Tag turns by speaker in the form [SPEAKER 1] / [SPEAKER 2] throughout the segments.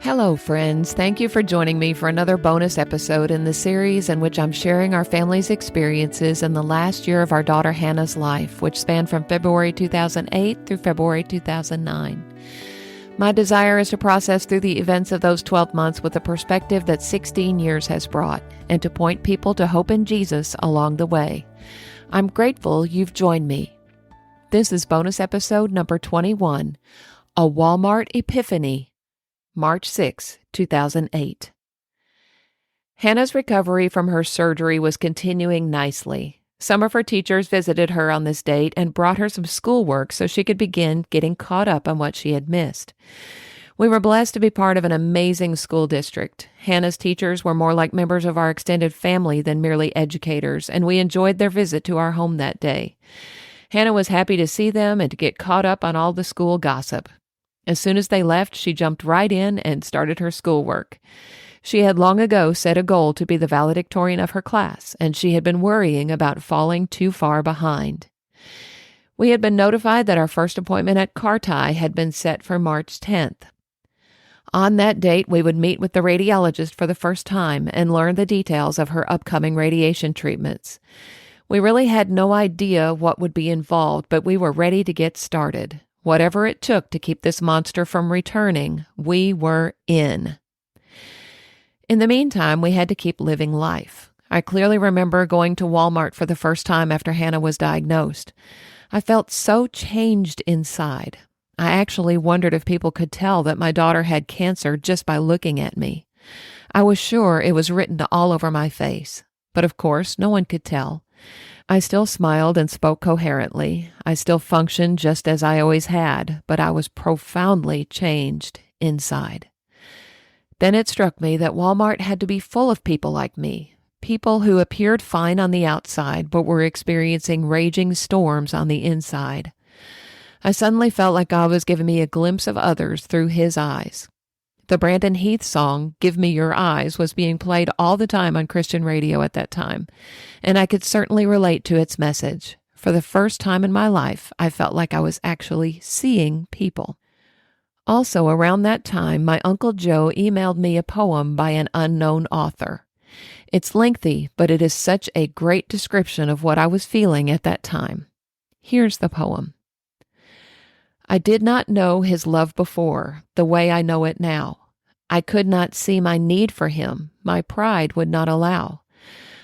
[SPEAKER 1] Hello, friends. Thank you for joining me for another bonus episode in the series in which I'm sharing our family's experiences in the last year of our daughter Hannah's life, which spanned from February 2008 through February 2009. My desire is to process through the events of those 12 months with a perspective that 16 years has brought, and to point people to hope in Jesus along the way. I'm grateful you've joined me. This is bonus episode number 21, A Walmart Epiphany, March 6, 2008. Hannah's recovery from her surgery was continuing nicely. Some of her teachers visited her on this date and brought her some schoolwork so she could begin getting caught up on what she had missed. We were blessed to be part of an amazing school district. Hannah's teachers were more like members of our extended family than merely educators, and we enjoyed their visit to our home that day. Hannah was happy to see them and to get caught up on all the school gossip. As soon as they left, she jumped right in and started her schoolwork. She had long ago set a goal to be the valedictorian of her class, and she had been worrying about falling too far behind. We had been notified that our first appointment at Carti had been set for March 10th. On that date, we would meet with the radiologist for the first time and learn the details of her upcoming radiation treatments. We really had no idea what would be involved, but we were ready to get started. Whatever it took to keep this monster from returning, we were in. In the meantime, we had to keep living life. I clearly remember going to Walmart for the first time after Hannah was diagnosed. I felt so changed inside. I actually wondered if people could tell that my daughter had cancer just by looking at me. I was sure it was written all over my face. But of course, no one could tell. I still smiled and spoke coherently. I still functioned just as I always had, but I was profoundly changed inside. Then it struck me that Walmart had to be full of people like me, people who appeared fine on the outside but were experiencing raging storms on the inside. I suddenly felt like God was giving me a glimpse of others through His eyes. The Brandon Heath song, Give Me Your Eyes, was being played all the time on Christian radio at that time, and I could certainly relate to its message. For the first time in my life, I felt like I was actually seeing people. Also, around that time, my Uncle Joe emailed me a poem by an unknown author. It's lengthy, but it is such a great description of what I was feeling at that time. Here's the poem. I did not know His love before, the way I know it now. I could not see my need for Him, my pride would not allow.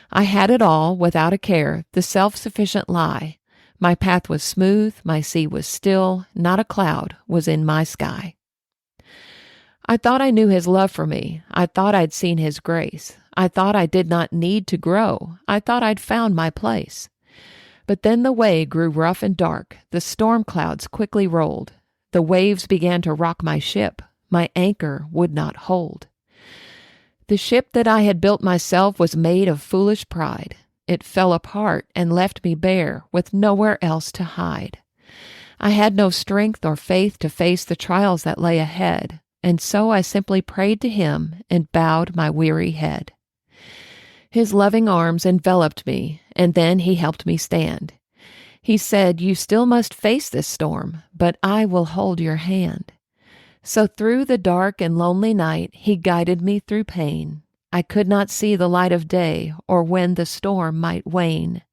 [SPEAKER 1] I had it all, without a care, the self-sufficient lie. My path was smooth, my sea was still, not a cloud was in my sky. I thought I knew His love for me. I thought I'd seen His grace. I thought I did not need to grow. I thought I'd found my place. But then the way grew rough and dark. The storm clouds quickly rolled. The waves began to rock my ship. My anchor would not hold. The ship that I had built myself was made of foolish pride. It fell apart and left me bare, with nowhere else to hide. I had no strength or faith to face the trials that lay ahead, and so I simply prayed to Him and bowed my weary head. His loving arms enveloped me, and then He helped me stand. He said, "You still must face this storm, but I will hold your hand." So through the dark and lonely night, He guided me through pain. I could not see the light of day or when the storm might wane.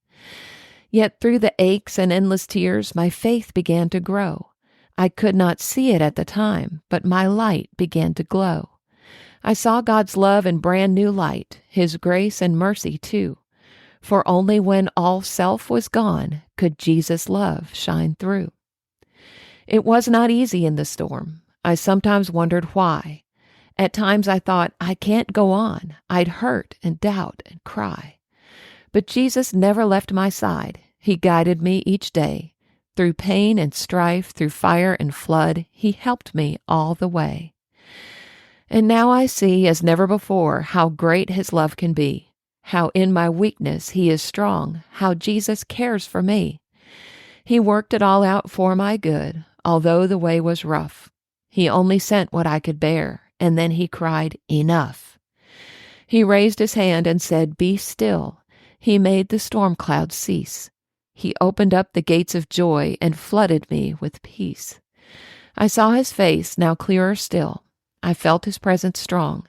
[SPEAKER 1] Yet through the aches and endless tears, my faith began to grow. I could not see it at the time, but my light began to glow. I saw God's love in brand new light, His grace and mercy too. For only when all self was gone could Jesus' love shine through. It was not easy in the storm. I sometimes wondered why. At times I thought, I can't go on. I'd hurt and doubt and cry. But Jesus never left my side. He guided me each day. Through pain and strife, through fire and flood, He helped me all the way. And now I see, as never before, how great His love can be, how in my weakness He is strong, how Jesus cares for me. He worked it all out for my good, although the way was rough. He only sent what I could bear, and then He cried, "Enough." He raised His hand and said, "Be still." He made the storm clouds cease. He opened up the gates of joy and flooded me with peace. I saw His face, now clearer still. I felt His presence strong.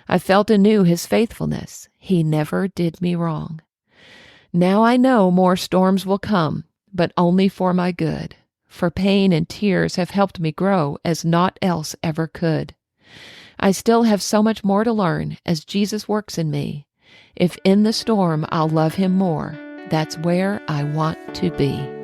[SPEAKER 1] I felt anew His faithfulness. He never did me wrong. Now I know more storms will come, but only for my good. For pain and tears have helped me grow as naught else ever could. I still have so much more to learn as Jesus works in me. If in the storm I'll love Him more, that's where I want to be.